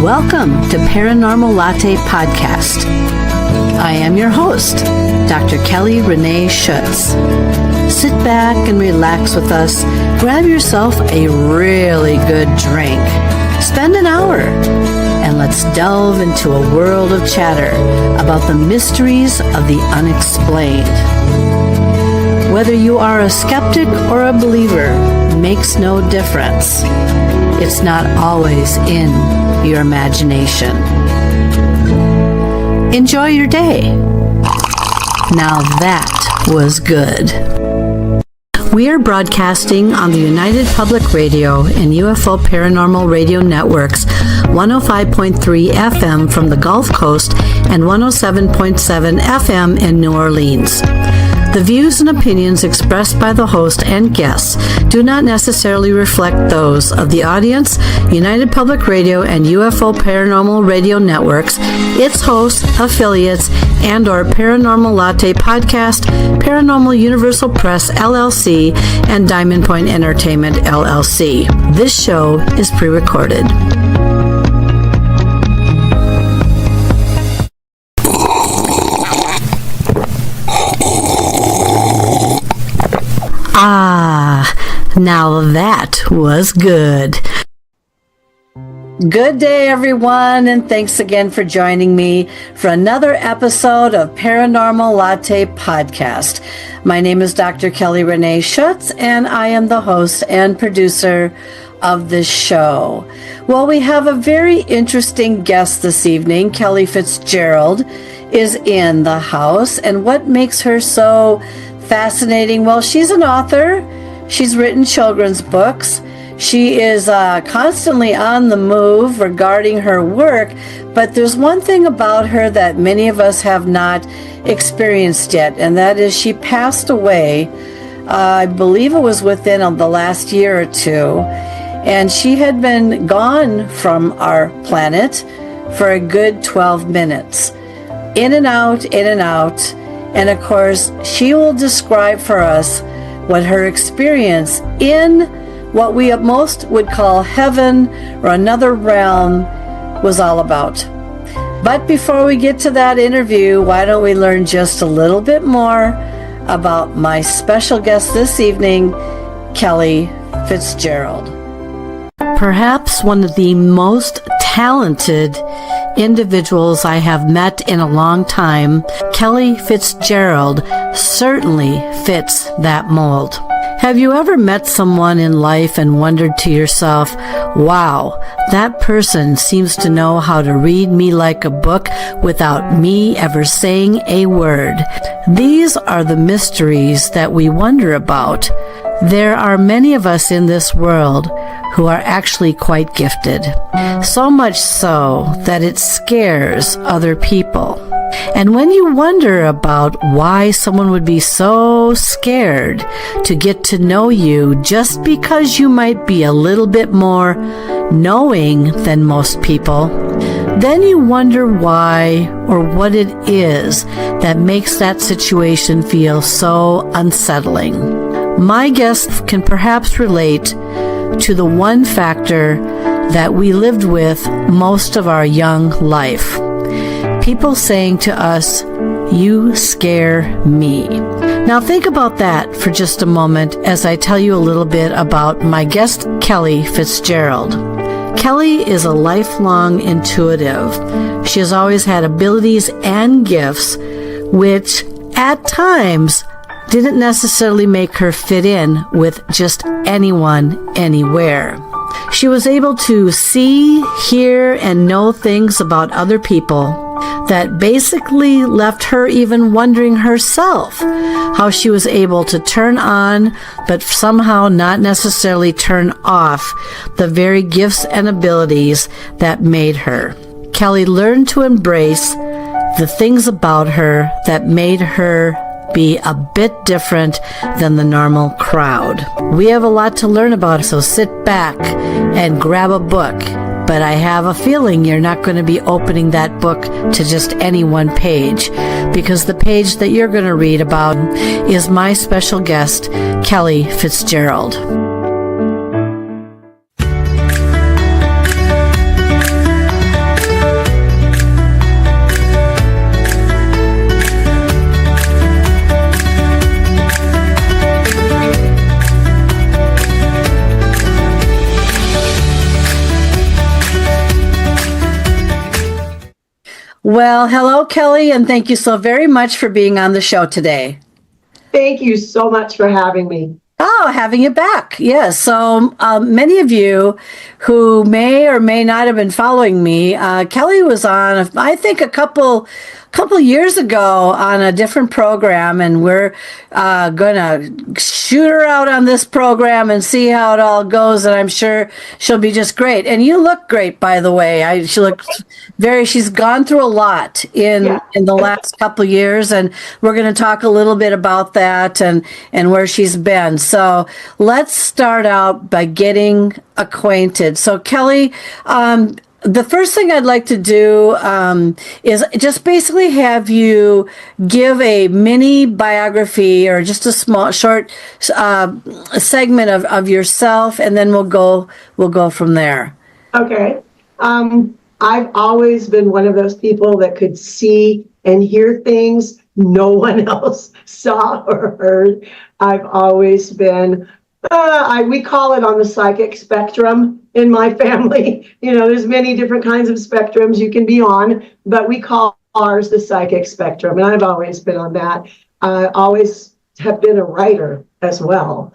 Welcome to Paranormal Latte Podcast. I am your host, Dr. Kellie Renee Schutz. Sit back and relax with us. Grab yourself a really good drink. Spend an hour and let's delve into a world of chatter about the mysteries of the unexplained. Whether you are a skeptic or a believer makes no difference. It's not always in your imagination. Enjoy your day. Now that was good. We are broadcasting on the United Public Radio and UFO Paranormal Radio Networks, 105.3 FM from the Gulf Coast and 107.7 FM in New Orleans. The views and opinions expressed by the host and guests do not necessarily reflect those of the audience, United Public Radio and UFO Paranormal Radio Networks, its hosts, affiliates, and or Paranormal Latte Podcast, Paranormal Universal Press LLC, and Diamond Point Entertainment LLC. This show is pre-recorded. Now that was good. Good day, everyone, and thanks again for joining me for another episode of Paranormal Latte Podcast. My name is Dr. Kellie Renee Schutz, and I am the host and producer of this show. Well, we have a very interesting guest this evening. Kellie Fitzgerald is in the house, and what makes her so fascinating? Well, she's an author. She's written children's books. She is constantly on the move regarding her work, but there's one thing about her that many of us have not experienced yet, and that is she passed away, I believe it was within the last year or two, and she had been gone from our planet for a good 12 minutes. In and out, and of course, she will describe for us what her experience in what we at most would call heaven or another realm was all about. But before we get to that interview, why don't we learn just a little bit more about my special guest this evening, Kellie Fitzgerald. Perhaps one of the most talented individuals I have met in a long time, Kellie Fitzgerald certainly fits that mold. Have you ever met someone in life and wondered to yourself, wow, that person seems to know how to read me like a book without me ever saying a word? These are the mysteries that we wonder about. There are many of us in this world who are actually quite gifted. So much so that it scares other people. And when you wonder about why someone would be so scared to get to know you just because you might be a little bit more knowing than most people, then you wonder why or what it is that makes that situation feel so unsettling. My guest can perhaps relate to the one factor that we lived with most of our young life. People saying to us, "You scare me." Now think about that for just a moment as I tell you a little bit about my guest, Kellie Fitzgerald. Kellie is a lifelong intuitive. She has always had abilities and gifts which at times didn't necessarily make her fit in with just anyone, anywhere. She was able to see, hear, and know things about other people that basically left her even wondering herself how she was able to turn on, but somehow not necessarily turn off, the very gifts and abilities that made her. Kellie learned to embrace the things about her that made her be a bit different than the normal crowd. We have a lot to learn about, so sit back and grab a book. But I have a feeling you're not going to be opening that book to just any one page, because the page that you're going to read about is my special guest, Kellie Fitzgerald. Well, hello, Kellie, and thank you so very much for being on the show today. Thank you so much for having me. Oh, having you back. Yes. So many of you who may or may not have been following me, Kellie was on, I think, a couple years ago on a different program, and we're going to shoot her out on this program and see how it all goes, and I'm sure she'll be just great. And you look great, by the way. She's gone through a lot in the last couple years, and we're going to talk a little bit about that and where she's been. So let's start out by getting acquainted. So Kellie, the first thing I'd like to do is just basically have you give a mini biography or just a short segment of yourself, and then we'll go from there. Okay. I've always been one of those people that could see and hear things no one else saw or heard. I've always been, we call it on the psychic spectrum in my family. There's many different kinds of spectrums you can be on, but we call ours the psychic spectrum. And I've always been on that. I always have been a writer as well.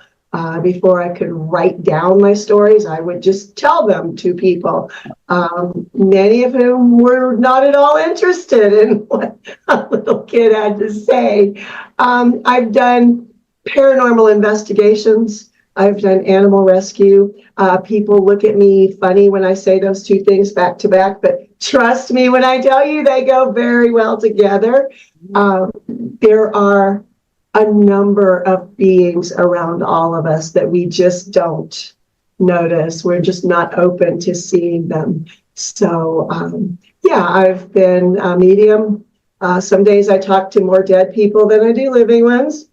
Before I could write down my stories, I would just tell them to people, many of whom were not at all interested in what a little kid had to say. I've done paranormal investigations. I've done animal rescue. People look at me funny when I say those two things back to back, but trust me when I tell you they go very well together. There are a number of beings around all of us that we just don't notice. We're just not open to seeing them. So, I've been a medium. Some days I talk to more dead people than I do living ones.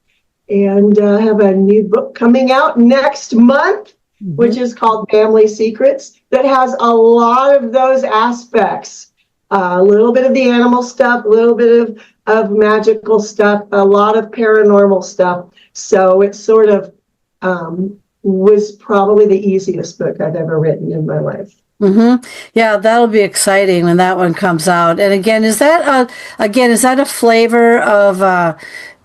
And I have a new book coming out next month, which is called Family Secrets, that has a lot of those aspects. A little bit of the animal stuff, a little bit of magical stuff, a lot of paranormal stuff. So it sort of was probably the easiest book I've ever written in my life. Mm-hmm. Yeah, that'll be exciting when that one comes out. And again, is that a flavor of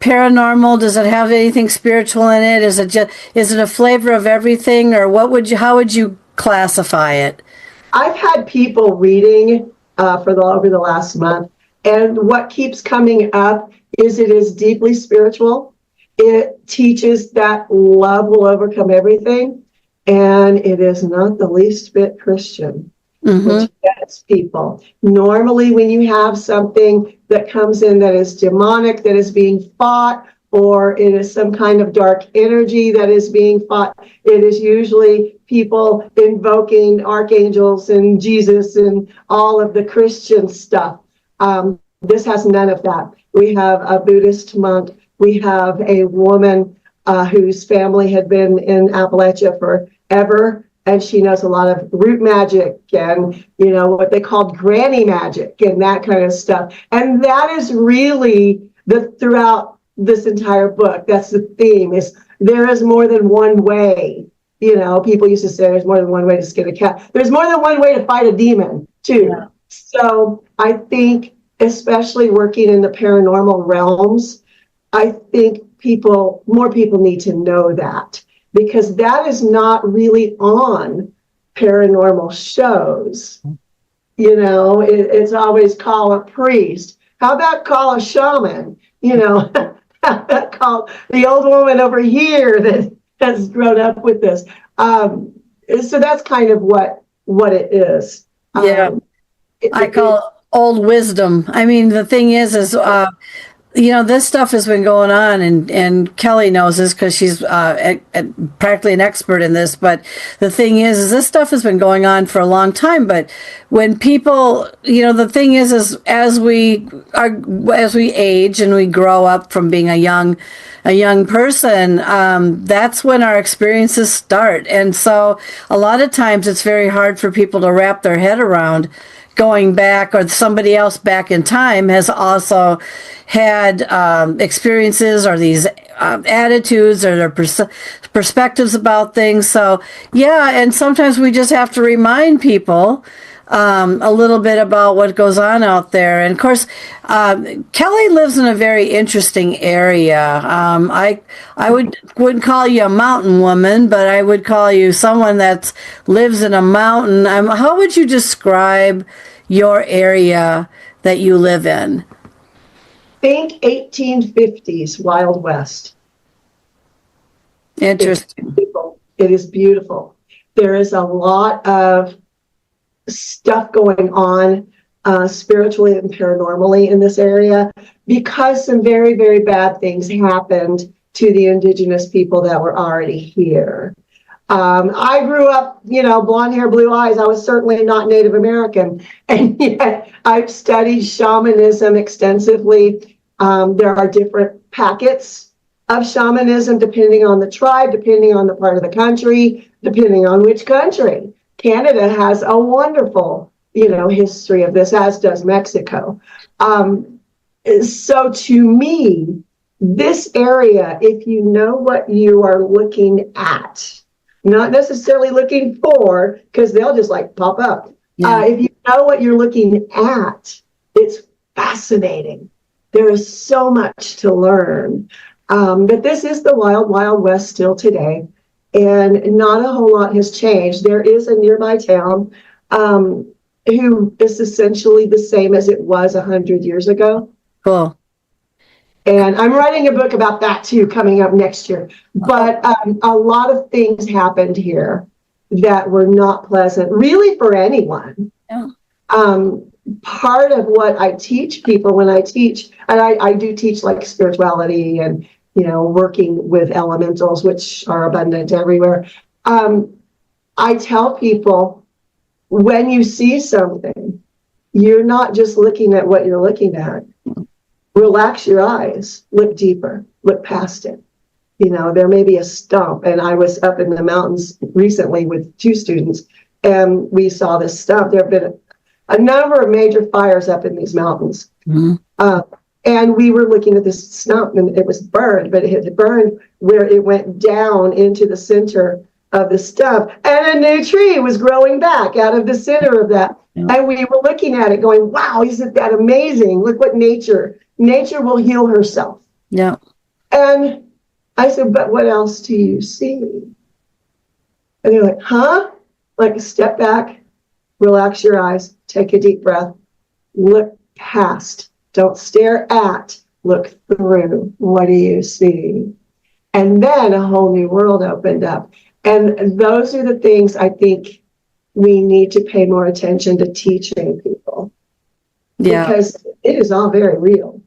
paranormal? Does it have anything spiritual in it? Is it a flavor of everything, or how would you classify it? I've had people reading over the last month, and what keeps coming up is it is deeply spiritual. It teaches that love will overcome everything, and it is not the least bit Christian, which gets people. Normally, when you have something that comes in that is demonic, that is being fought, or it is some kind of dark energy that is being fought, it is usually people invoking archangels and Jesus and all of the Christian stuff. This has none of that. We have a Buddhist monk. We have a woman whose family had been in Appalachia forever, and she knows a lot of root magic and, what they called granny magic and that kind of stuff. And that is really throughout this entire book. That's the theme, is there is more than one way. People used to say there's more than one way to skin a cat. There's more than one way to fight a demon, too. Yeah. So I think, especially working in the paranormal realms, I think more people need to know that, because that is not really on paranormal shows. It's always call a priest. How about call a shaman? How about call the old woman over here that has grown up with this? So that's kind of what it is. Yeah, I call old wisdom. I mean, the thing is this stuff has been going on, and Kellie knows this because she's practically an expert in this. But the thing is this stuff has been going on for a long time. But when people, the thing is as we age and we grow up from being a young person, that's when our experiences start. And so a lot of times it's very hard for people to wrap their head around going back, or somebody else back in time has also had experiences or these attitudes or their perspectives about things. So, yeah, and sometimes we just have to remind people a little bit about what goes on out there. And of course, Kellie lives in a very interesting area. Wouldn't call you a mountain woman, but I would call you someone that lives in a mountain. How would you describe your area that you live in? Think 1850s Wild West. Interesting. It is beautiful. There is a lot of stuff going on spiritually and paranormally in this area because some very, very bad things happened to the indigenous people that were already here. I grew up, blonde hair, blue eyes. I was certainly not Native American. And yet I've studied shamanism extensively. There are different packets of shamanism depending on the tribe, depending on the part of the country, depending on which country. Canada has a wonderful, history of this, as does Mexico. So to me, this area, if you know what you are looking at, not necessarily looking for, because they'll just pop up. Yeah. If you know what you're looking at, it's fascinating. There is so much to learn. But this is the wild, wild west still today. And not a whole lot has changed. There is a nearby town who is essentially the same as it was 100 years ago. Cool. And I'm writing a book about that too, coming up next year. But a lot of things happened here that were not pleasant, really, for anyone. Yeah. Part of what I teach people when I teach, and I do teach spirituality and, working with elementals, which are abundant everywhere. I tell people, when you see something, you're not just looking at what you're looking at. Relax your eyes, look deeper, look past it. There may be a stump, and I was up in the mountains recently with 2 students, and we saw this stump. There have been a number of major fires up in these mountains. Mm-hmm. And we were looking at this stump, and it was burned, but it had burned where it went down into the center of the stump, and a new tree was growing back out of the center of that. Yeah. And we were looking at it going, wow, isn't that amazing? Look what nature will heal herself. Yeah. And I said, but what else do you see? And they're like, huh? Step back, relax your eyes, take a deep breath, look past, don't stare at, look through. What do you see? And then a whole new world opened up. And those are the things I think we need to pay more attention to teaching people. Yeah. Because it is all very real.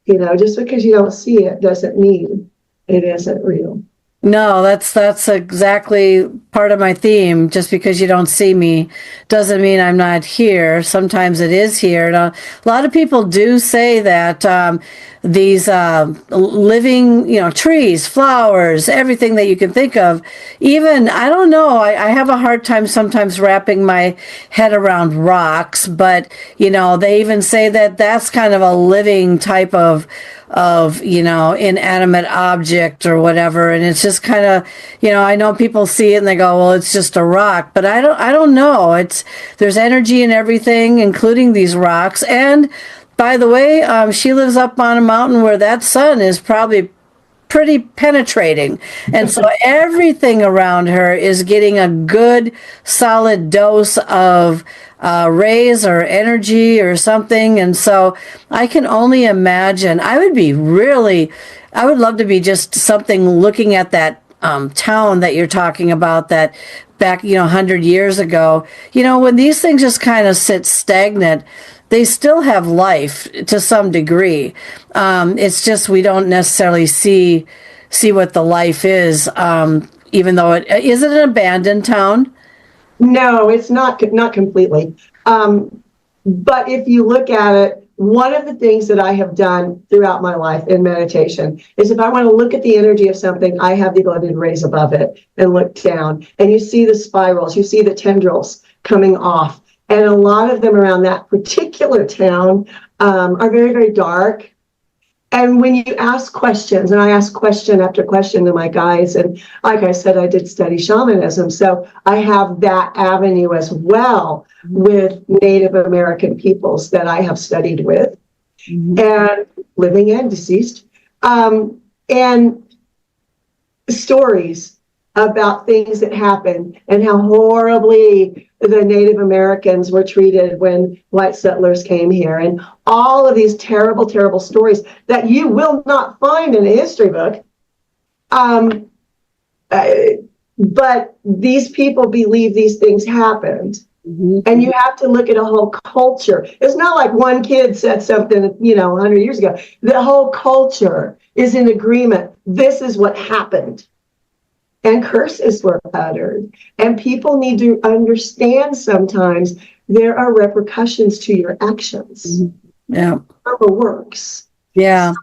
Just because you don't see it doesn't mean it isn't real. No, that's exactly part of my theme. Just because you don't see me doesn't mean I'm not here. Sometimes it is here. And a lot of people do say that these living, trees, flowers, everything that you can think of, even, I don't know, I have a hard time sometimes wrapping my head around rocks, but, they even say that that's kind of a living type of inanimate object or whatever. And it's just kind of, I know people see it and they go, well, it's just a rock, but I don't know. There's energy in everything, including these rocks. And by the way, she lives up on a mountain where that sun is probably pretty penetrating. And so everything around her is getting a good solid dose of rays or energy or something. And so I can only imagine, I would love to be just something looking at that town that you're talking about, that back, 100 years ago, when these things just kind of sit stagnant, they still have life to some degree. It's just we don't necessarily see what the life is, even though is it an abandoned town? No, it's not completely. But if you look at it, one of the things that I have done throughout my life in meditation is if I want to look at the energy of something, I have the ability to raise above it and look down. And you see the spirals, you see the tendrils coming off. And a lot of them around that particular town are very, very dark. And when you ask questions, and I ask question after question to my guides, and like I said, I did study shamanism, so I have that avenue as well with Native American peoples that I have studied with, and living and deceased, and stories about things that happened and how horribly the Native Americans were treated when white settlers came here, and all of these terrible, terrible stories that you will not find in a history book. But these people believe these things happened. And you have to look at a whole culture. It's not like one kid said something, 100 years ago. The whole culture is in agreement. This is what happened. And curses were uttered. And people need to understand sometimes there are repercussions to your actions. Yeah. Karma works. Yeah.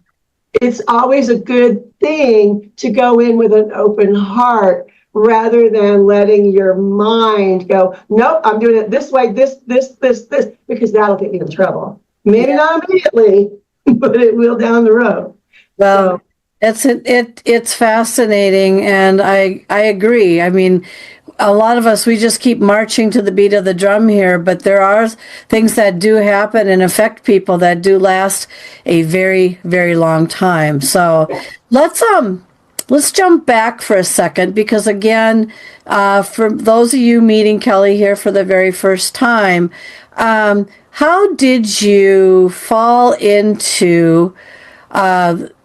It's always a good thing to go in with an open heart rather than letting your mind go, nope, I'm doing it this way, this, because that'll get you in trouble. Maybe not immediately, but it will down the road. Well, it's fascinating, and I agree. I mean, a lot of us, we just keep marching to the beat of the drum here, but there are things that do happen and affect people that do last a very, very long time. So let's jump back for a second, because again, for those of you meeting Kellie here for the very first time, how did you fall into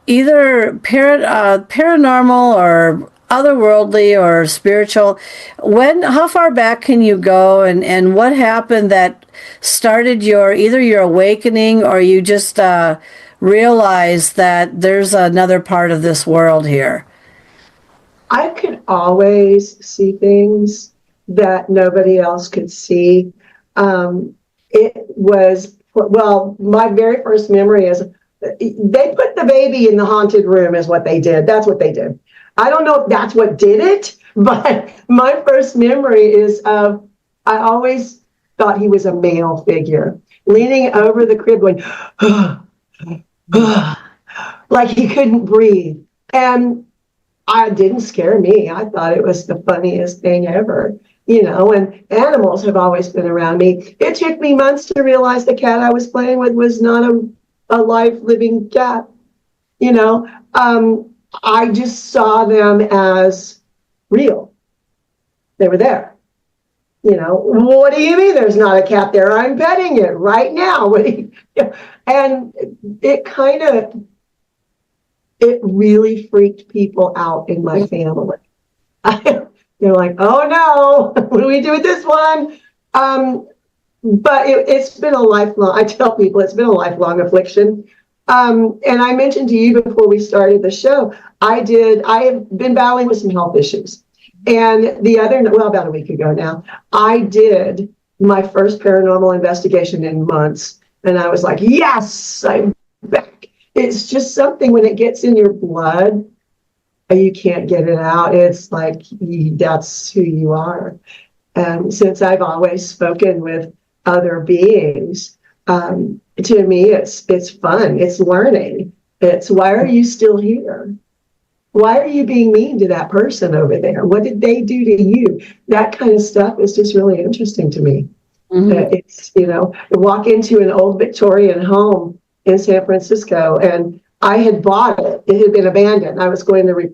either paranormal or otherworldly or spiritual? How far back can you go, and what happened that started either your awakening, or you just realized that there's another part of this world here? I could always see things that nobody else could see. It was, well, my very first memory is they put the baby in the haunted room is what they did. That's what they did. I don't know if that's what did it, but my first memory is of, I always thought he was a male figure leaning over the crib going, like he couldn't breathe. And it didn't scare me. I thought it was the funniest thing ever, and animals have always been around me. It took me months to realize the cat I was playing with was not a live living cat. I just saw them as real. They were there. What do you mean there's not a cat there? I'm petting it right now. And it really freaked people out in my family. They're like, oh no, what do we do with this one? But it's been a lifelong, I tell people it's been a lifelong affliction. And I mentioned to you before we started the show, I have been battling with some health issues. And about a week ago now, I did my first paranormal investigation in months. And I was like, yes, I'm back. It's just something when it gets in your blood, you can't get it out. It's like, that's who you are. And since I've always spoken with other beings, to me, it's fun. It's learning. It's, why are you still here? Why are you being mean to that person over there? What did they do to you? That kind of stuff is just really interesting to me. It's, walk into an old Victorian home in San Francisco, and I had bought it. It had been abandoned. I was going to,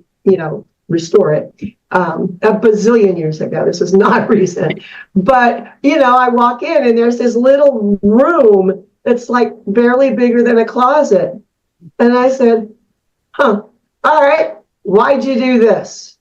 restore it a bazillion years ago. This is not recent. But, I walk in and there's this little room that's like barely bigger than a closet. And I said, all right, why'd you do this?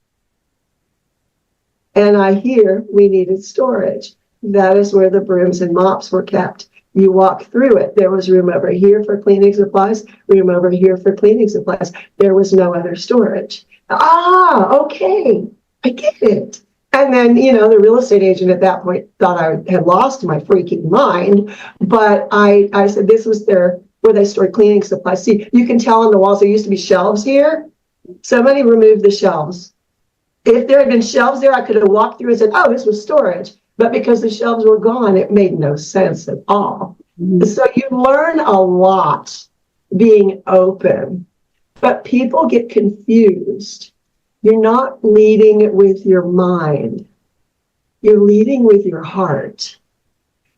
And I hear we needed storage. That is where the brooms and mops were kept. You walk through it. There was room over here for cleaning supplies, room over here for cleaning supplies. There was no other storage. Okay, I get it. And then, the real estate agent at that point thought I had lost my freaking mind. But I said, this was where they stored cleaning supplies. See, you can tell on the walls, there used to be shelves here. Somebody removed the shelves. If there had been shelves there, I could have walked through and said, oh, this was storage. But because the shelves were gone, it made no sense at all. So you learn a lot being open. But people get confused. You're not leading with your mind. You're leading with your heart.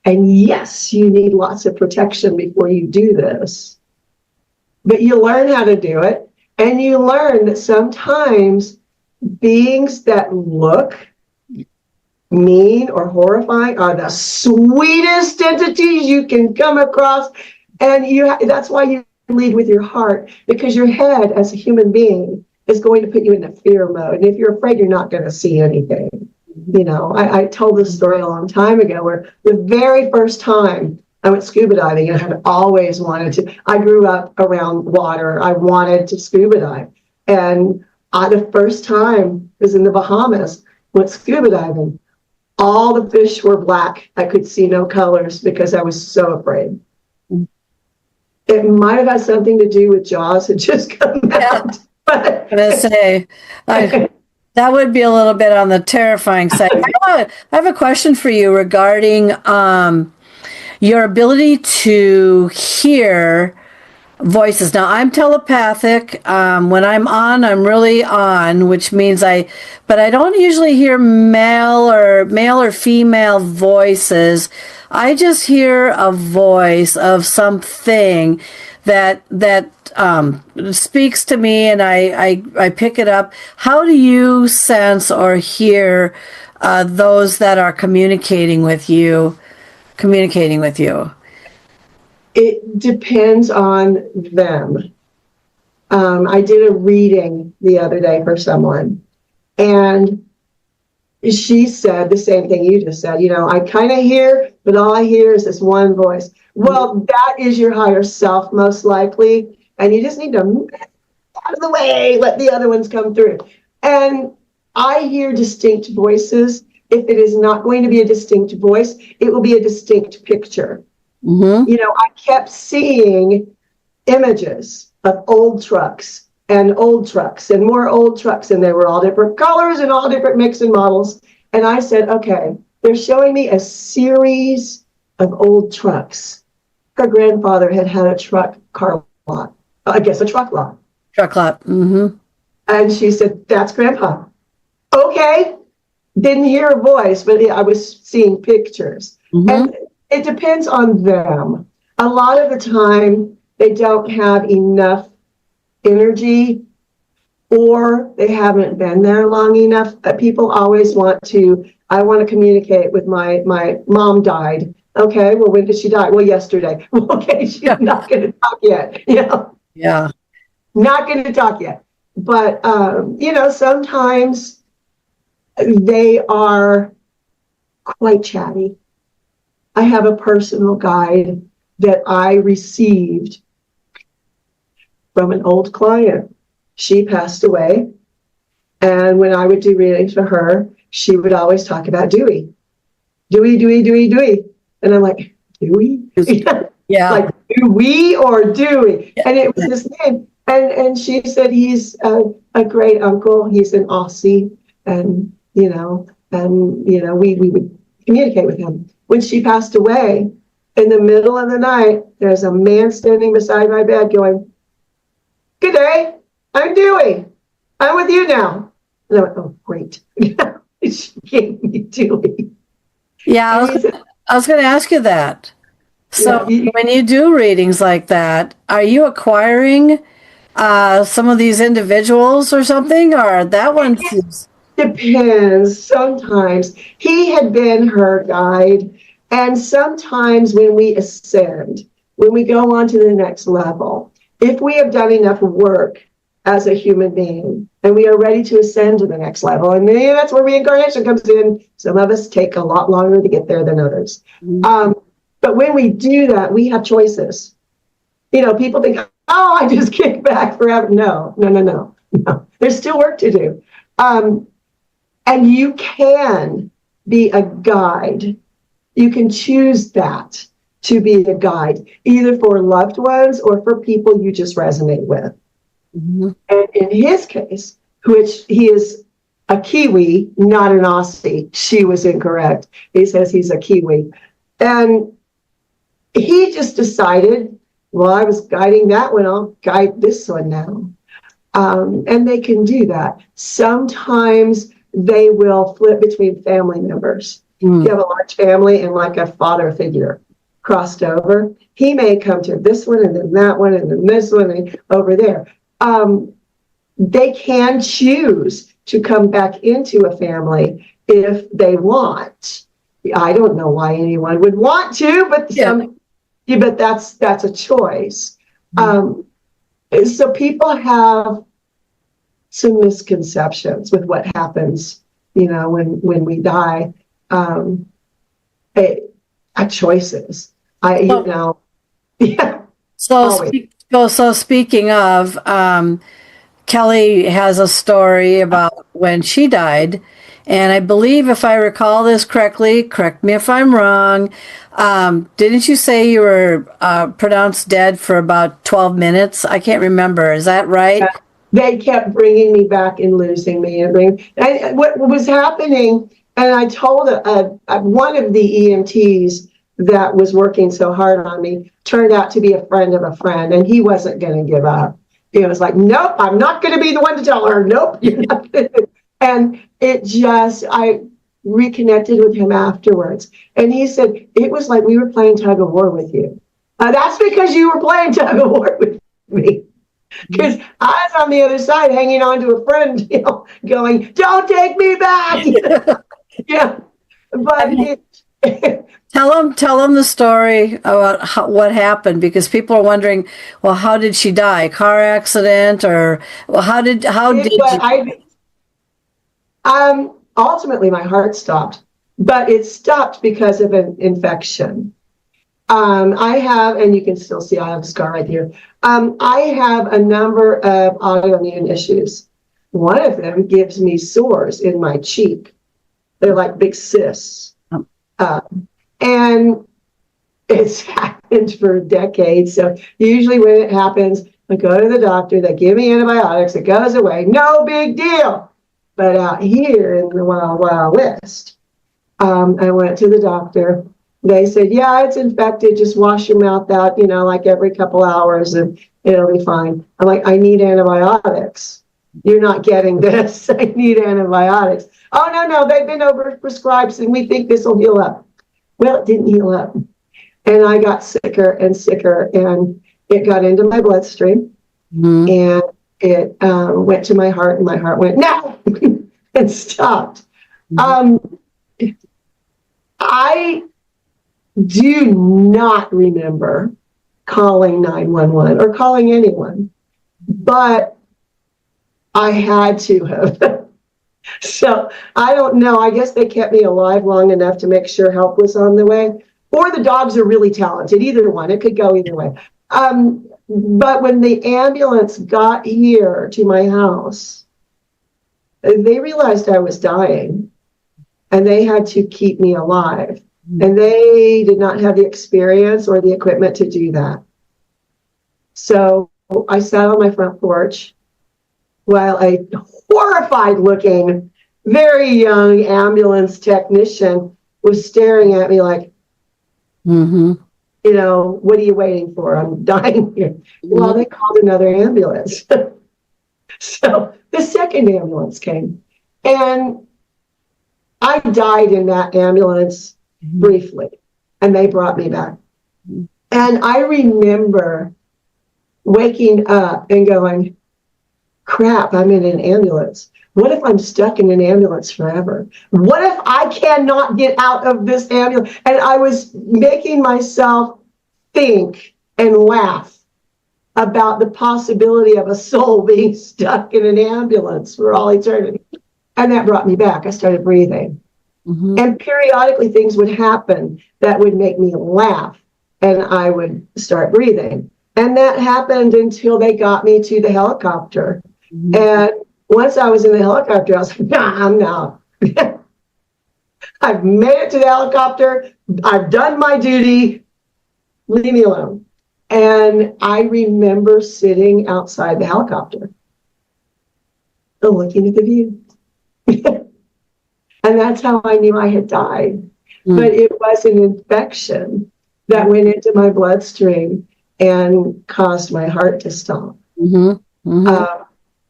And yes, you need lots of protection before you do this. But you learn how to do it. And you learn that sometimes beings that look mean or horrifying are the sweetest entities you can come across. And that's why you lead with your heart, because your head as a human being is going to put you into fear mode. And if you're afraid, you're not going to see anything. You know, I told this story a long time ago where the very first time I went scuba diving, and I had always wanted to. I grew up around water. I wanted to scuba dive. And the first time was in the Bahamas, went scuba diving. All the fish were black. I could see no colors because I was so afraid. It might have had something to do with Jaws had just come out. I'm going to say, that would be a little bit on the terrifying side. I have a question for you regarding your ability to hear voices. Now, I'm telepathic. When I'm on, I'm really on, which means but I don't usually hear male or female voices. I just hear a voice of something that speaks to me, and I pick it up. How do you sense or hear those that are communicating with you? It depends on them. I did a reading the other day for someone, and she said the same thing you just said. You know, I kind of hear, but all I hear is this one voice. Well, that is your higher self, most likely, and you just need to move out of the way, let the other ones come through. And I hear distinct voices. If it is not going to be a distinct voice, it will be a distinct picture. Mm-hmm. You know, I kept seeing images of old trucks and more old trucks, and they were all different colors and all different makes and models. And I said, okay, they're showing me a series of old trucks. Her grandfather had a truck car lot, I guess a truck lot. Truck lot. Mm-hmm. And she said, that's Grandpa. Okay. Didn't hear a voice, but I was seeing pictures. Mm-hmm. And it depends on them. A lot of the time, they don't have enough energy, or they haven't been there long enough. People always I want to communicate with my mom died. Okay, well, when did she die? Well, yesterday. Okay, she's not going to talk yet. You know? Yeah. Not going to talk yet. But, sometimes they are quite chatty. I have a personal guide that I received from an old client. She passed away. And when I would do readings for her, she would always talk about Dewey. Dewey. And I'm like, Dewey? Yeah. Like Dewey or Dewey? Yeah. And it was his name. And she said he's a great uncle. He's an Aussie. And, we would communicate with him. When she passed away, in the middle of the night, there's a man standing beside my bed going, good day, I'm Dewey. I'm with you now. And I went, oh, great. She gave me Dewey. Yeah, I was going to ask you that. So when you do readings like that, are you acquiring some of these individuals or something? Or that one seems... Depends. Sometimes he had been her guide. And sometimes when we ascend, when we go on to the next level, if we have done enough work as a human being and we are ready to ascend to the next level, and maybe that's where reincarnation comes in. Some of us take a lot longer to get there than others. Mm-hmm. But when we do that, we have choices. People think, oh, I just kick back forever. No. There's still work to do. And you can be a guide. You can choose that to be a guide, either for loved ones or for people you just resonate with. Mm-hmm. And in his case, which he is a Kiwi, not an Aussie, she was incorrect. He says he's a Kiwi. And he just decided well, I was guiding that one, I'll guide this one now. And they can do that. Sometimes they will flip between family members. You have a large family and like a father figure crossed over. He may come to this one and then that one and then this one and over there. They can choose to come back into a family if they want. I don't know why anyone would want to, but but that's a choice. So people have some misconceptions with what happens, when we die. Choices. Yeah. So speaking of, Kellie has a story about when she died, and I believe, if I recall this correctly, correct me if I'm wrong, didn't you say you were pronounced dead for about 12 minutes? I can't remember. Is that right? Yeah. They kept bringing me back and losing me. What was happening, and I told one of the EMTs that was working so hard on me, turned out to be a friend of a friend, and he wasn't going to give up. He was like, nope, I'm not going to be the one to tell her. Nope, you're not going to. And I reconnected with him afterwards. And he said, it was like we were playing tug of war with you. That's because you were playing tug of war with me. Because I was on the other side hanging on to a friend, going, don't take me back. Yeah. But Tell them the story about what happened, because people are wondering, well, how did she die? Car accident, or how did ultimately my heart stopped, but it stopped because of an infection. I have, and you can still see I have a scar right here. I have a number of autoimmune issues. One of them gives me sores in my cheek. They're like big cysts. And it's happened for decades. So usually when it happens, I go to the doctor, they give me antibiotics, it goes away, no big deal. But out here in the Wild Wild West, I went to the doctor. They said, yeah, it's infected, just wash your mouth out, like every couple hours and it'll be fine. I'm like, I need antibiotics. You're not getting this. I need antibiotics. Oh, no, they've been overprescribed and we think this will heal up. Well, it didn't heal up. And I got sicker and sicker, and it got into my bloodstream, and it went to my heart, and my heart went, no, and stopped. I do not remember calling 911 or calling anyone, but I had to have. So I don't know. I guess they kept me alive long enough to make sure help was on the way. Or the dogs are really talented. Either one. It could go either way. But when the ambulance got here to my house, they realized I was dying. And they had to keep me alive. And they did not have the experience or the equipment to do that. So I sat on my front porch while a horrified looking, very young ambulance technician was staring at me like, what are you waiting for? I'm dying here. Well, they called another ambulance. So the second ambulance came, and I died in that ambulance briefly, and they brought me back. And I remember waking up and going, crap, I'm in an ambulance. What if I'm stuck in an ambulance forever? What if I cannot get out of this ambulance? And I was making myself think and laugh about the possibility of a soul being stuck in an ambulance for all eternity. And that brought me back. I started breathing. And periodically things would happen that would make me laugh, and I would start breathing. And that happened until they got me to the helicopter. And once I was in the helicopter, I was like, nah, I'm out. I've made it to the helicopter. I've done my duty. Leave me alone. And I remember sitting outside the helicopter, looking at the view. And that's how I knew I had died. But it was an infection that went into my bloodstream. and caused my heart to stop.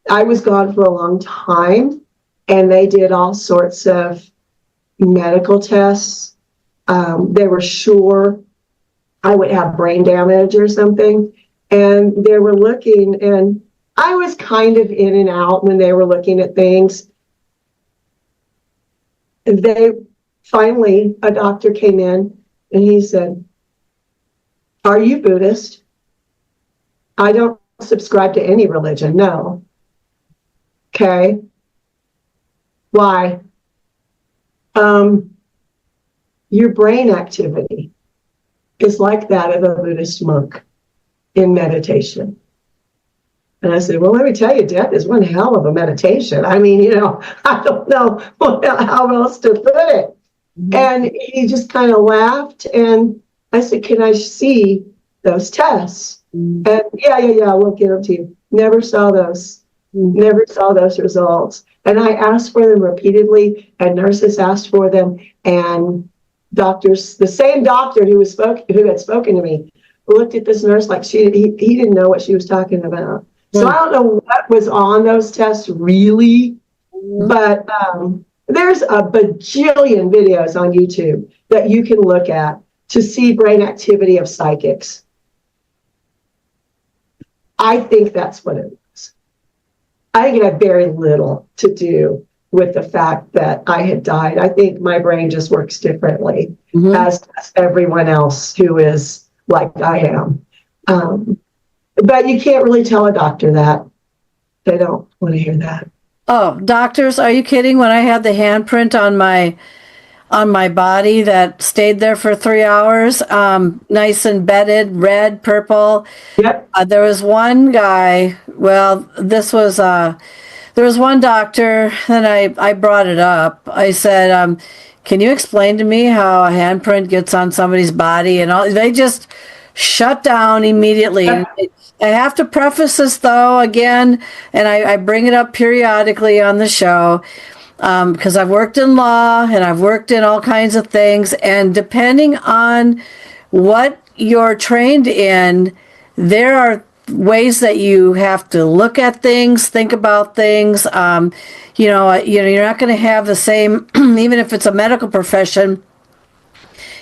I was gone for a long time, and they did all sorts of medical tests. They were sure I would have brain damage or something, and they were looking, and I was kind of in and out when they were looking at things. They finally, a doctor came in and he said, "Are you Buddhist?" "I don't subscribe to any religion." "No." "Okay. Why?" Your brain activity is like that of a Buddhist monk in meditation." And I said, "Well, let me tell you, death is one hell of a meditation. I mean, I don't know how else to put it." And he just kind of laughed. And I said, "Can I see those tests?" And yeah, we'll get them to you. Never saw those. Never saw those results. And I asked for them repeatedly, and nurses asked for them, and doctors, the same doctor who had spoken to me, looked at this nurse like he didn't know what she was talking about. So I don't know what was on those tests really, but there's a bajillion videos on YouTube that you can look at to see brain activity of psychics. I think that's what it was. I think it had very little to do with the fact that I had died. I think my brain just works differently, as does everyone else who is like I am. But you can't really tell a doctor that. They don't want to hear that. Oh, doctors, are you kidding? When I had the handprint on my body that stayed there for 3 hours, nice and bedded, red, purple. Yep. There was one guy, there was one doctor, and I brought it up. I said, "Can you explain to me how a handprint gets on somebody's body?" And they just shut down immediately. I have to preface this, though, again, and I bring it up periodically on the show, because I've worked in law and I've worked in all kinds of things, and depending on what you're trained in, there are ways that you have to look at things, think about things. You're not going to have the same, even if it's a medical profession,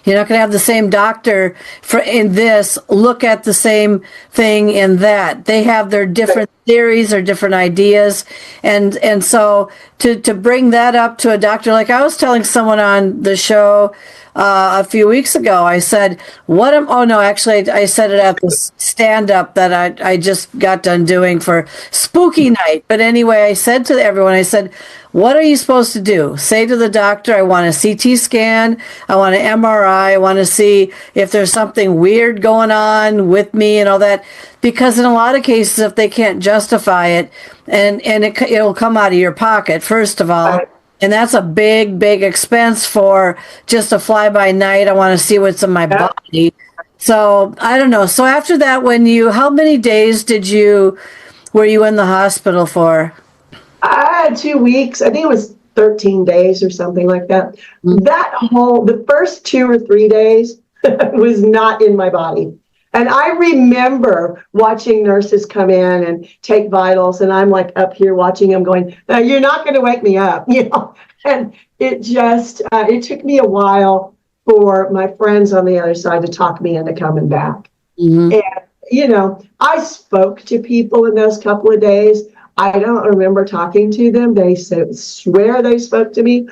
you're not going to have the same doctor in this look at the same thing in that. They have their different theories or different ideas. And so to bring that up to a doctor, like I was telling someone on the show a few weeks ago, I said, I said it at the stand-up that I just got done doing for Spooky Night. But anyway, I said to everyone, I said, what are you supposed to do? Say to the doctor, I want a CT scan, I want an MRI, I want to see if there's something weird going on with me and all that. Because in a lot of cases, if they can't justify it, and it'll come out of your pocket, first of all. And that's a big, big expense for just a fly-by-night. I want to see what's in my body. So I don't know. So after that, how many days were you in the hospital for? I had 2 weeks. I think it was 13 days or something like that. The first 2 or 3 days was not in my body. And I remember watching nurses come in and take vitals, and I'm like up here watching them going, "You're not going to wake me up," And it just, it took me a while for my friends on the other side to talk me into coming back. And, I spoke to people in those couple of days. I don't remember talking to them. They swear they spoke to me.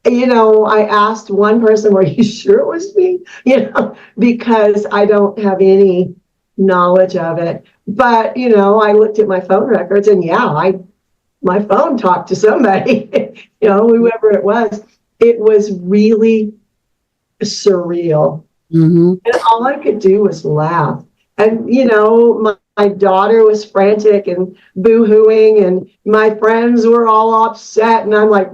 I asked one person, "Were you sure it was me?" Because I don't have any knowledge of it. But, I looked at my phone records, and my phone talked to somebody, whoever it was. It was really surreal. And all I could do was laugh. And, my daughter was frantic and boo-hooing, and my friends were all upset. And I'm like,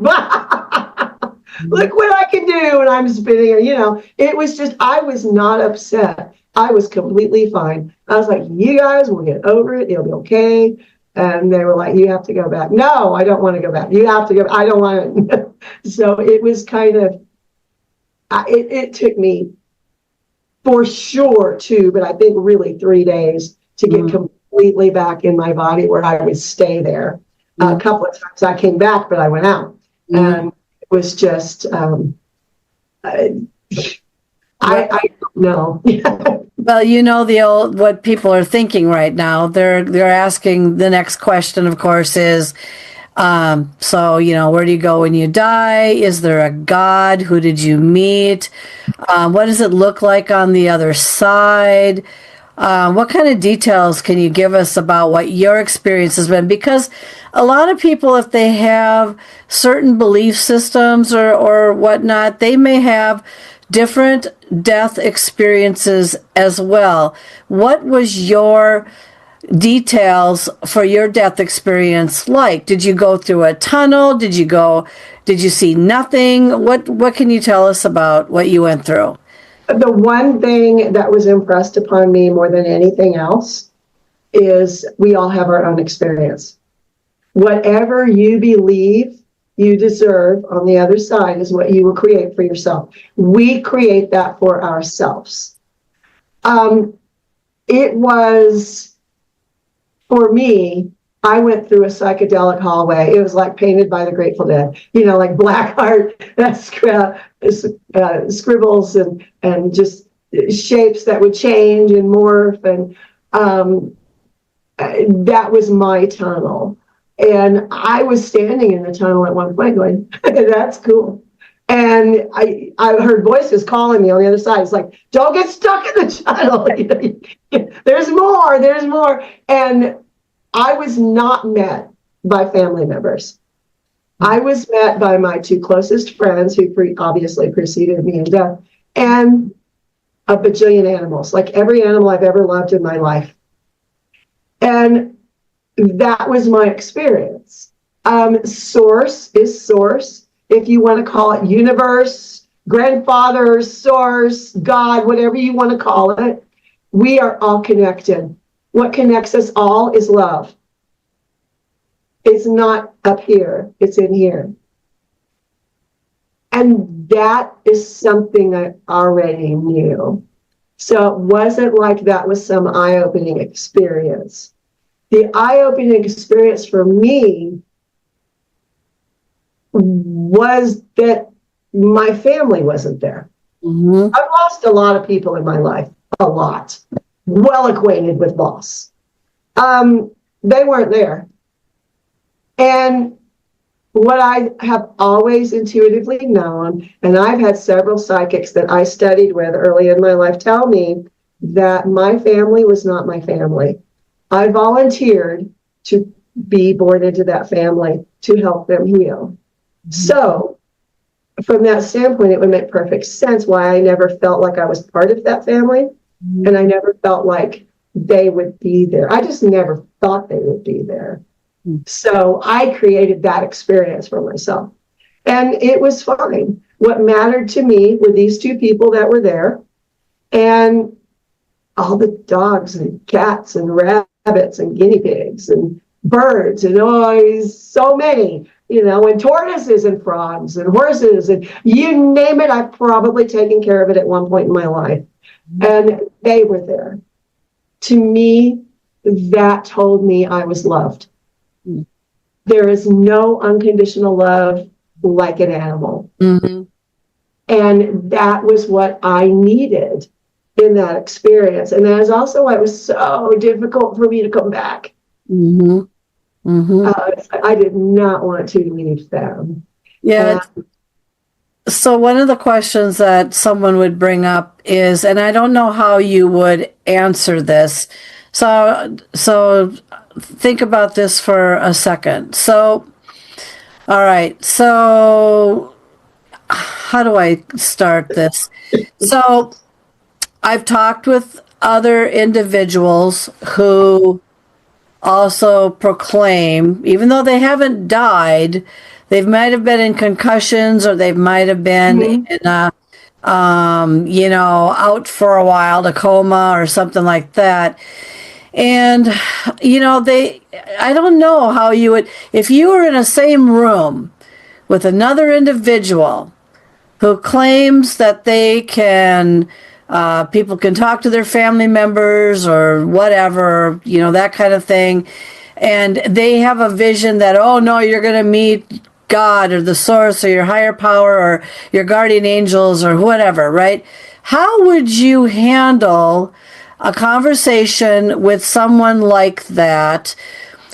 look what I can do. And I'm spinning, it was just, I was not upset. I was completely fine. I was like, "You guys will get over it. It'll be okay." And they were like, "You have to go back." "No, I don't want to go back." "You have to go. I don't want to." So it was kind of, it took me for sure 2, but I think really 3 days to get completely back in my body where I would stay there. A couple of times I came back, but I went out, and it was just I don't know. Well, you know, the old, what people are thinking right now, they're asking, the next question, of course, is, so, you know, where do you go when you die? Is there a God? Who did you meet? What does it look like on the other side? What kind of details can you give us about what your experience has been? Because a lot of people, if they have certain belief systems or whatnot, they may have different death experiences as well. What was your details for your death experience like? Did you go through a tunnel? Did you see nothing? What can you tell us about what you went through? The one thing that was impressed upon me more than anything else is we all have our own experience. Whatever you believe you deserve on the other side is what you will create for yourself. We create that for ourselves. It was, for me, I went through a psychedelic hallway. It was like painted by the Grateful Dead, you know, like black art, scribbles and just shapes that would change and morph. And that was my tunnel. And I was standing in the tunnel at one point going, that's cool. And I heard voices calling me on the other side. It's like, don't get stuck in the tunnel. There's more. And I was not met by family members. I was met by my 2 closest friends who obviously preceded me in death, and a bajillion animals, like every animal I've ever loved in my life. And that was my experience. Source is source. If you want to call it universe, grandfather, source, God, whatever you want to call it, we are all connected. What connects us all is love. It's not up here, it's in here. And that is something I already knew. So it wasn't like that was some eye-opening experience. The eye-opening experience for me was that my family wasn't there. I've lost a lot of people in my life, a lot. Well acquainted with loss. They weren't there. And what I have always intuitively known, and I've had several psychics that I studied with early in my life tell me that my family was not my family. I volunteered to be born into that family to help them heal. So from that standpoint, it would make perfect sense why I never felt like I was part of that family. And I never felt like they would be there. I just never thought they would be there. So I created that experience for myself. And it was fine. What mattered to me were these 2 people that were there, and all the dogs and cats and rabbits and guinea pigs and birds and so many, and tortoises and frogs and horses and you name it. I've probably taken care of it at one point in my life. And they were there. To me, that told me I was loved. There is no unconditional love like an animal. And that was what I needed in that experience. And that is also why it was so difficult for me to come back. I did not want to leave them. Yeah. So one of the questions that someone would bring up is, and I don't know how you would answer this. So think about this for a second. So, all right. So how do I start this? So I've talked with other individuals who also proclaim, even though they haven't died, they might have been in concussions, or they might have been in a, out for a while, a coma or something like that. And, I don't know how you would, if you were in the same room with another individual who claims that they can People can talk to their family members or whatever, that kind of thing. And they have a vision that, oh no, you're going to meet God or the source or your higher power or your guardian angels or whatever, right? How would you handle a conversation with someone like that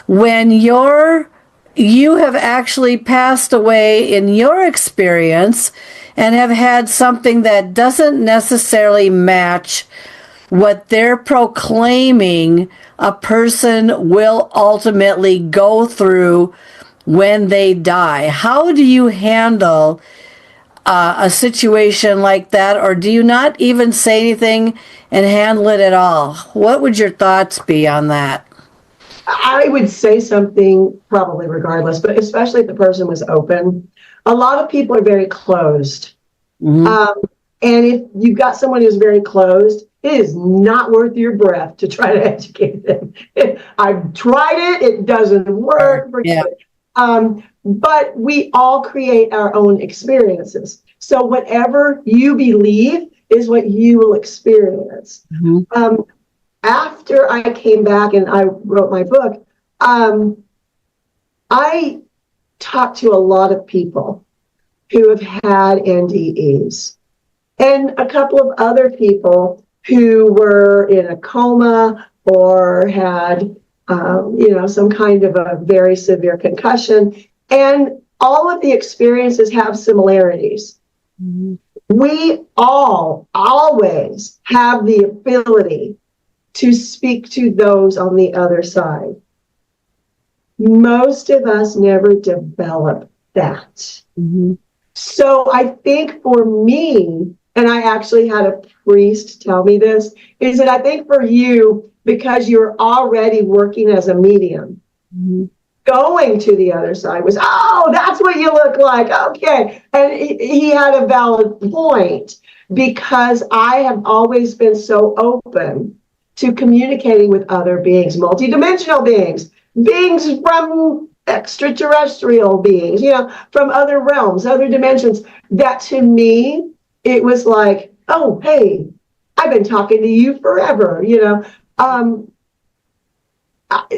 when you have actually passed away in your experience and have had something that doesn't necessarily match what they're proclaiming a person will ultimately go through when they die? How do you handle a situation like that, or do you not even say anything and handle it at all? What would your thoughts be on that? I would say something probably regardless, but especially if the person was open. A lot of people are very closed. And if you've got someone who's very closed, it is not worth your breath to try to educate them. I've tried it. It doesn't work. Yeah. But we all create our own experiences. So whatever you believe is what you will experience. After I came back and I wrote my book, I talked to a lot of people who have had NDEs and a couple of other people who were in a coma or had some kind of a very severe concussion. And all of the experiences have similarities. We all always have the ability to speak to those on the other side. Most of us never develop that. So I think for me, and I actually had a priest tell me this, is that I think for you, because you're already working as a medium, going to the other side was, oh, that's what you look like. Okay. And he had a valid point, because I have always been so open to communicating with other beings, multidimensional beings, beings from extraterrestrial beings, from other realms, other dimensions, that to me, it was like, oh, hey, I've been talking to you forever,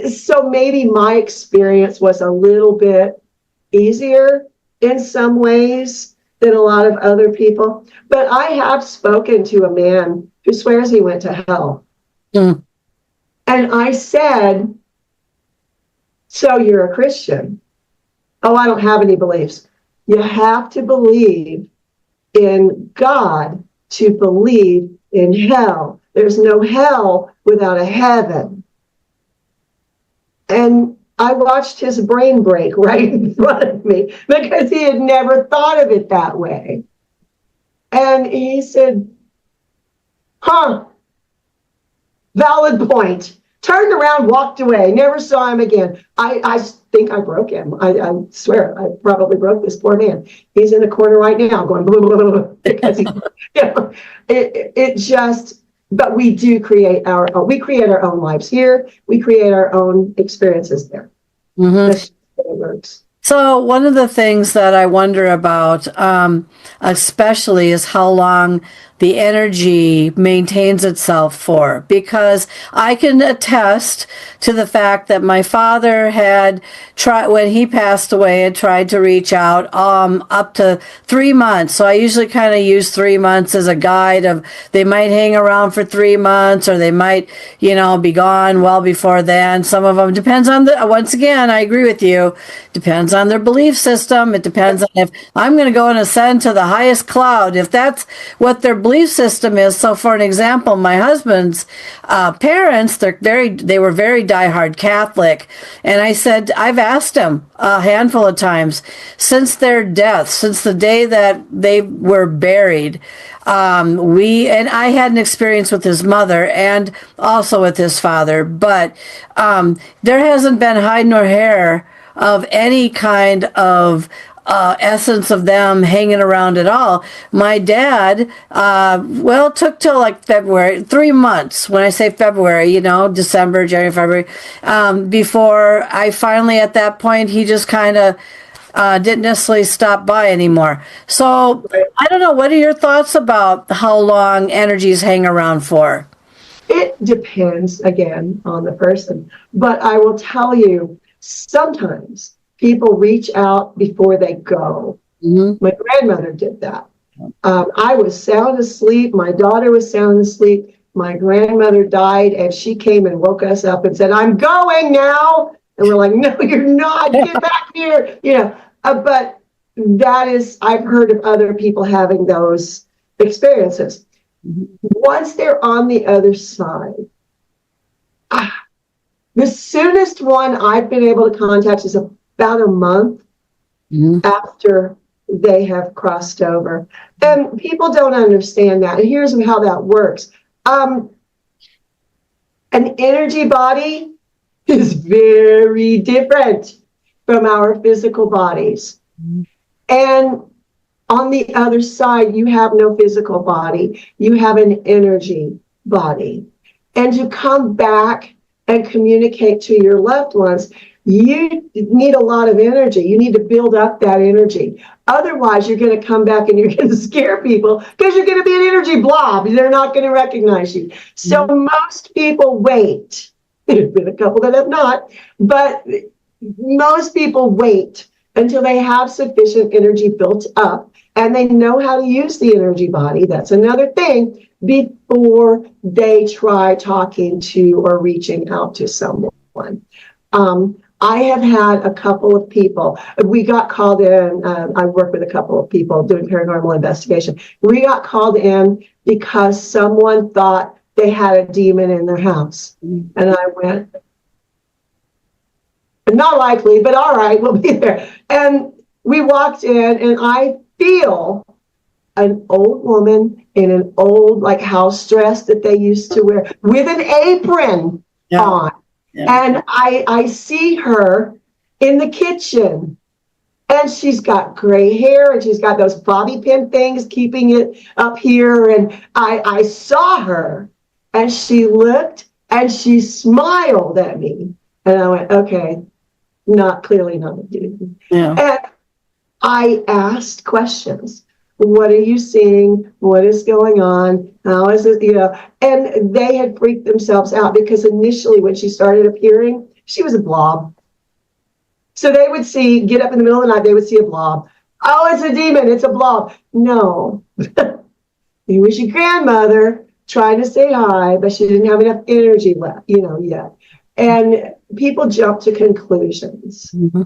So maybe my experience was a little bit easier in some ways than a lot of other people. But I have spoken to a man who swears he went to hell. And I said, so you're a Christian? Oh, I don't have any beliefs. You have to believe in God to believe in hell. There's no hell without a heaven. And I watched his brain break right in front of me, because he had never thought of it that way. And he said, valid point. Turned around, walked away, never saw him again. I think I broke him. I swear, I probably broke this poor man. He's in the corner right now going, blah, blah, blah, blah, because it just, but we do create our own lives here. We create our own experiences there. That's the way it works. So one of the things that I wonder about, especially, is how long the energy maintains itself for, because I can attest to the fact that my father had tried, when he passed away, had tried to reach out up to 3 months. So I usually kind of use 3 months as a guide of, they might hang around for 3 months, or they might, be gone well before then. Some of them depends on once again, I agree with you, depends on their belief system. It depends on if I'm going to go and ascend to the highest cloud, if that's what their belief system is. So for an example, my husband's parents, they were very diehard Catholic. And I said, I've asked him a handful of times since their death, since the day that they were buried, and I had an experience with his mother and also with his father, but there hasn't been hide nor hair of any kind of essence of them hanging around at all. My dad, it took till like February, 3 months. When I say February, December, January, February, before I finally, at that point, he just kind of, didn't necessarily stop by anymore. So Right. I don't know. What are your thoughts about how long energies hang around for? It depends again on the person, but I will tell you, sometimes people reach out before they go. Mm-hmm. My grandmother did that. I was sound asleep. My daughter was sound asleep. My grandmother died, and she came and woke us up and said, "I'm going now." And we're like, "No, you're not. Get back here." But that is, I've heard of other people having those experiences. Once they're on the other side, the soonest one I've been able to contact is about a month after they have crossed over. And people don't understand that. And here's how that works. An energy body is very different from our physical bodies. And on the other side, you have no physical body. You have an energy body. And to come back and communicate to your loved ones, you need a lot of energy. You need to build up that energy. Otherwise, you're going to come back and you're going to scare people because you're going to be an energy blob. They're not going to recognize you. So most people wait. There's been a couple that have not, but most people wait until they have sufficient energy built up and they know how to use the energy body. That's another thing, before they try talking to or reaching out to someone. I have had a couple of people, we got called in, I work with a couple of people doing paranormal investigation. We got called in because someone thought they had a demon in their house. And I went, not likely, but all right, we'll be there. And we walked in and I feel an old woman in an old like house dress that they used to wear with an apron on. Yeah. And I see her in the kitchen and she's got gray hair and she's got those bobby pin things keeping it up here. And I saw her and she looked and she smiled at me. And I went, okay, clearly not a dude. Yeah. And I asked questions. What are you seeing? What is going on? How is it, and they had freaked themselves out because initially when she started appearing, she was a blob. So they would get up in the middle of the night, they would see a blob. Oh, it's a demon, it's a blob. No, it was your grandmother trying to say hi, but she didn't have enough energy left, yet. And people jump to conclusions. Mm-hmm.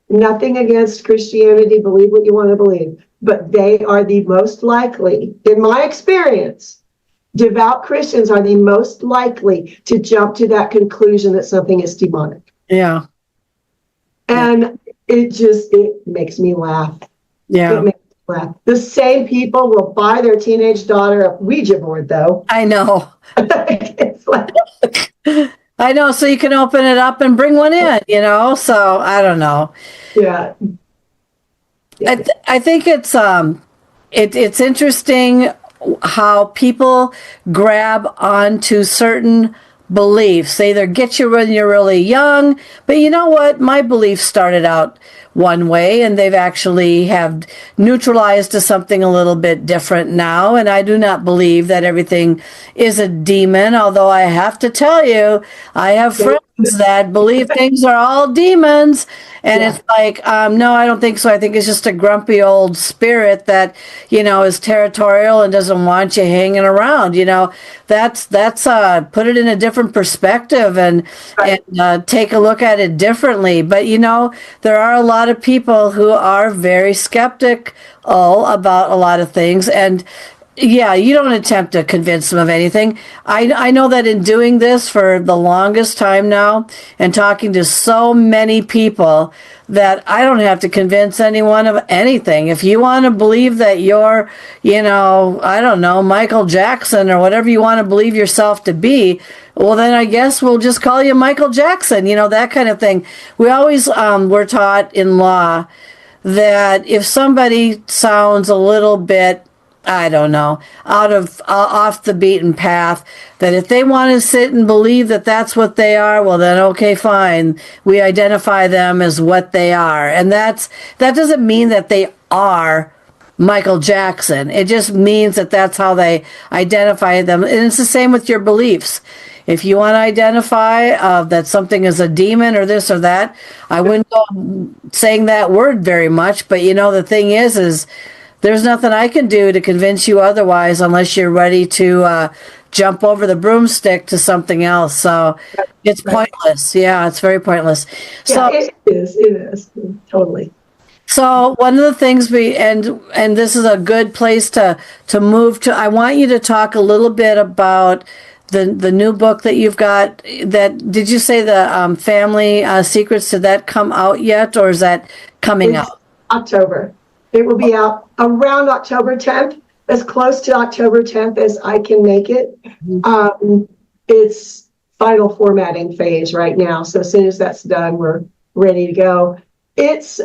Nothing against Christianity, believe what you want to believe, but they are the most likely, in my experience, devout Christians are the most likely to jump to that conclusion that something is demonic. Yeah. And it makes me laugh. Yeah. It makes me laugh. The same people will buy their teenage daughter a Ouija board, though. I know. It's like... I know, so you can open it up and bring one in, so I don't know. Yeah. I think it's interesting how people grab onto certain beliefs. They either get you when you're really young, but you know what? My beliefs started out one way and they've actually have neutralized to something a little bit different now. And I do not believe that everything is a demon, although I have to tell you, I have friends that believe things are all demons. And it's like, no, I don't think so. I think it's just a grumpy old spirit that, is territorial and doesn't want you hanging around. That's put it in a different perspective and take a look at it differently. But, there are a lot of people who are very skeptical about a lot of things. And yeah, you don't attempt to convince them of anything. I know that in doing this for the longest time now and talking to so many people that I don't have to convince anyone of anything. If you want to believe that you're, I don't know, Michael Jackson or whatever you want to believe yourself to be, well, then I guess we'll just call you Michael Jackson, that kind of thing. We always were taught in law that if somebody sounds a little bit I don't know, out of off the beaten path, that if they want to sit and believe that that's what they are, well then okay, fine. We identify them as what they are. And that doesn't mean that they are Michael Jackson. It just means that that's how they identify them. And it's the same with your beliefs. If you want to identify that something is a demon or this or that, I wouldn't go saying that word very much. But the thing is there's nothing I can do to convince you otherwise unless you're ready to jump over the broomstick to something else. So it's pointless. Yeah, it's very pointless. Yeah, it is totally. So one of the things and this is a good place to move to. I want you to talk a little bit about the new book that you've got. That did you say the family secrets? Did that come out yet, or is that coming out? October. It will be out around October 10th, as close to October 10th as I can make it. It's final formatting phase right now, so as soon as that's done, we're ready to go. It's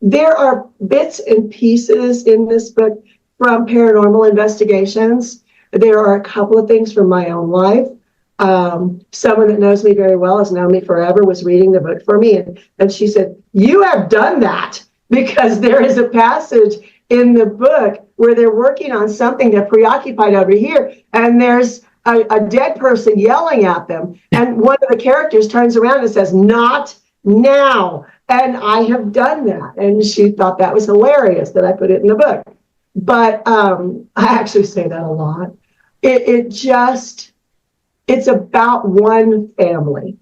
there are bits and pieces in this book from paranormal investigations. There are a couple of things from my own life. Someone that knows me very well, has known me forever, was reading the book for me, and she said, "You have done that," because there is a passage in the book where they're working on something, they're preoccupied over here, and there's a dead person yelling at them, and one of the characters turns around and says, "Not now." And I have done that. And she thought that was hilarious that I put it in the book. But I actually say that a lot. It's about one family.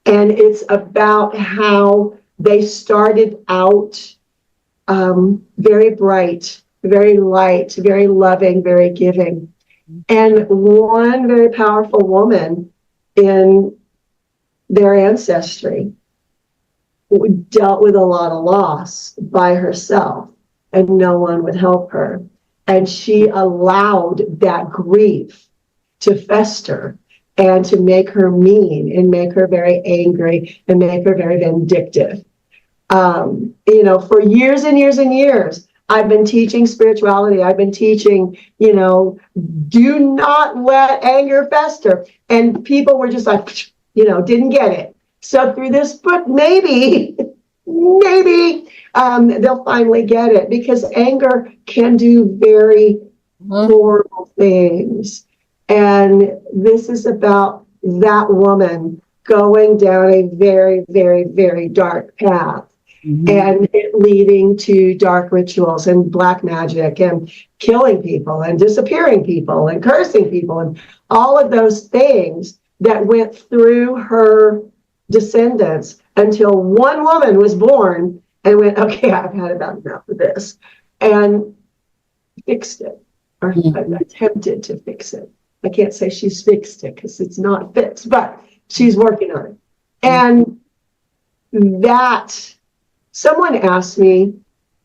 And it's about how they started out very bright, very light, very loving, very giving. And one very powerful woman in their ancestry dealt with a lot of loss by herself, and no one would help her. And she allowed that grief to fester and to make her mean and make her very angry and make her very vindictive. For years and years and years, I've been teaching spirituality. I've been teaching, do not let anger fester. And people were just like, didn't get it. So through this book, maybe they'll finally get it, because anger can do very horrible things. And this is about that woman going down a very, very, very dark path. And it leading to dark rituals and black magic and killing people and disappearing people and cursing people and all of those things that went through her descendants until one woman was born and went, okay, I've had about enough of this, and fixed it, or attempted to fix it. I can't say she's fixed it because it's not fixed, but she's working on it. And that, someone asked me,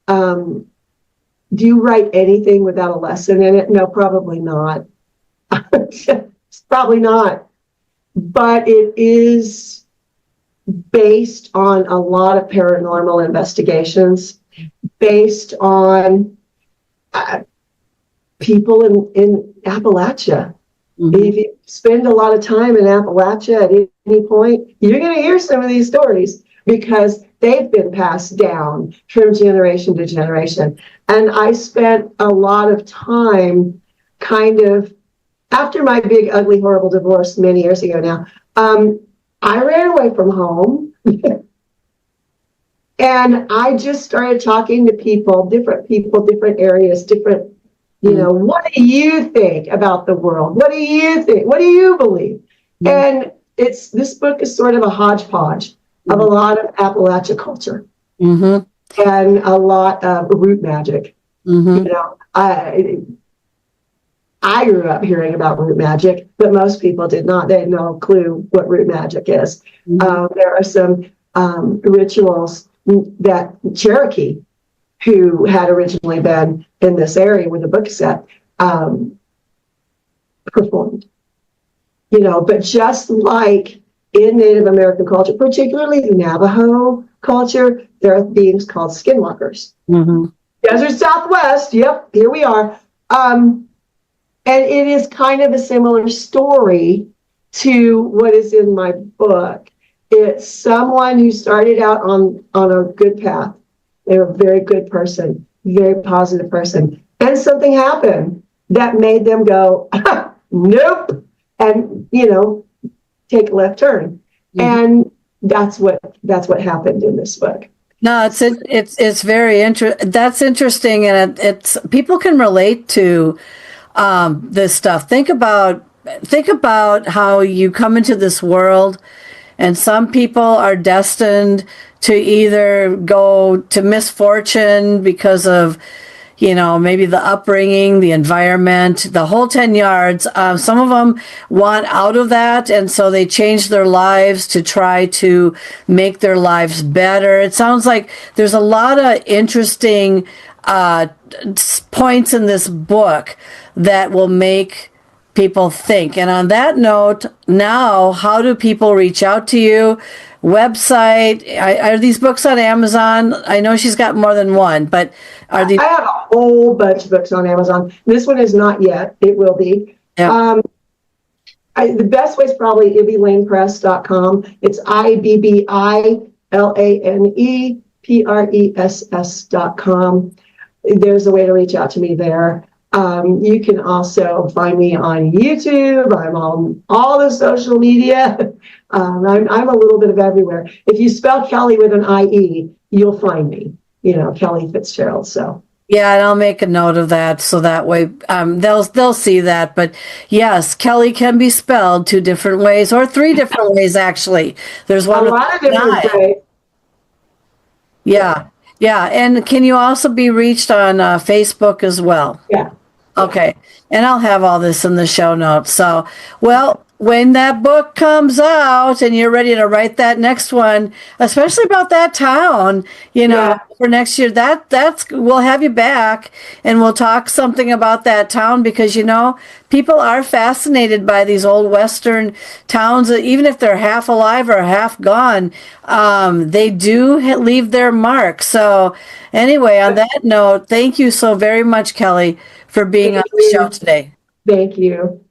do you write anything without a lesson in it? No, probably not. Probably not. But it is based on a lot of paranormal investigations, based on people in Appalachia. If you spend a lot of time in Appalachia at any point, you're going to hear some of these stories, because they've been passed down from generation to generation. And I spent a lot of time kind of, after my big, ugly, horrible divorce many years ago now, I ran away from home. And I just started talking to people, different areas, different, what do you think about the world? What do you think? What do you believe? And this book is sort of a hodgepodge of a lot of Appalachia culture and a lot of root magic. I grew up hearing about root magic, but most people did not. They had no clue what root magic is. There are some rituals that Cherokee, who had originally been in this area where the book is set, performed. But just like in Native American culture, particularly the Navajo culture, there are beings called skinwalkers. Desert Southwest. Yep, here we are. And it is kind of a similar story to what is in my book. It's someone who started out on a good path. They were a very good person, very positive person. And something happened that made them go, nope, and, take a left turn. Mm-hmm. And that's what happened in this book. No, it's very interesting. That's interesting, and it's people can relate to this stuff. Think about how you come into this world, and some people are destined to either go to misfortune because of, maybe the upbringing, the environment, the whole 10 yards. Some of them want out of that, and so they change their lives to try to make their lives better. It sounds like there's a lot of interesting points in this book that will make people think. And on that note, now, how do people reach out to you? Website? Are these books on Amazon? I know she's got more than one, but are these? I have a whole bunch of books on Amazon. This one is not yet. It will be. Yeah. The best way is probably ibbylanepress.com. It's IBBILANEPRESS.com. There's a way to reach out to me there. You can also find me on YouTube. I'm on all the social media. I'm a little bit of everywhere. If you spell Kellie with an IE, you'll find me. Kellie Fitzgerald. So yeah, and I'll make a note of that so that way they'll see that. But yes, Kellie can be spelled 2 different ways, or 3 different ways actually. There's one a lot of different ways. Yeah. Yeah, and can you also be reached on Facebook as well? Yeah. Okay, and I'll have all this in the show notes. So, well, when that book comes out and you're ready to write that next one, especially about that town, for next year, that's we'll have you back and we'll talk something about that town, because people are fascinated by these old Western towns, even if they're half alive or half gone. They do leave their mark. So anyway, on that note, thank you so very much, Kellie, for being on the show today. Thank you.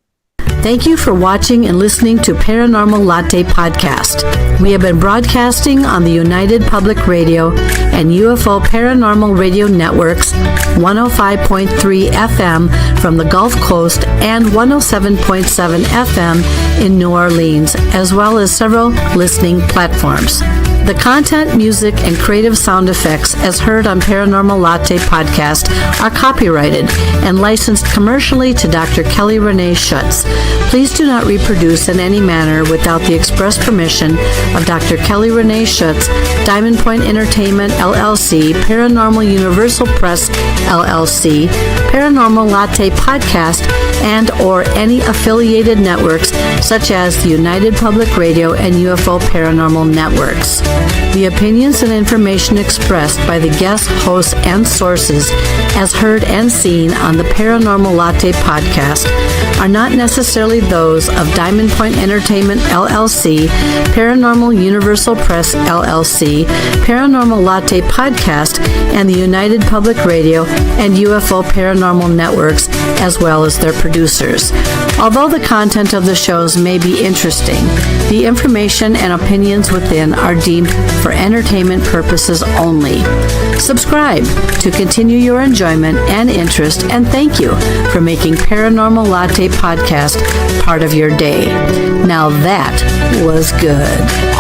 Thank you for watching and listening to Paranormal Latte Podcast. We have been broadcasting on the United Public Radio and UFO Paranormal Radio Networks, 105.3 FM from the Gulf Coast and 107.7 FM in New Orleans, as well as several listening platforms. The content, music, and creative sound effects as heard on Paranormal Latte Podcast are copyrighted and licensed commercially to Dr. Kellie Renee Schutz. Please do not reproduce in any manner without the express permission of Dr. Kellie Renee Schutz, Diamond Point Entertainment, LLC, Paranormal Universal Press, LLC, Paranormal Latte Podcast, and or any affiliated networks such as the United Public Radio and UFO Paranormal Networks. The opinions and information expressed by the guests, hosts, and sources as heard and seen on the Paranormal Latte Podcast are not necessarily those of Diamond Point Entertainment, LLC, Paranormal Universal Press, LLC, Paranormal Latte Podcast, and the United Public Radio and UFO Paranormal Networks, as well as their producers. Although the content of the shows may be interesting, the information and opinions within are deemed for entertainment purposes only. Subscribe to continue your enjoyment and interest, and thank you for making Paranormal Latte Podcast part of your day. Now that was good.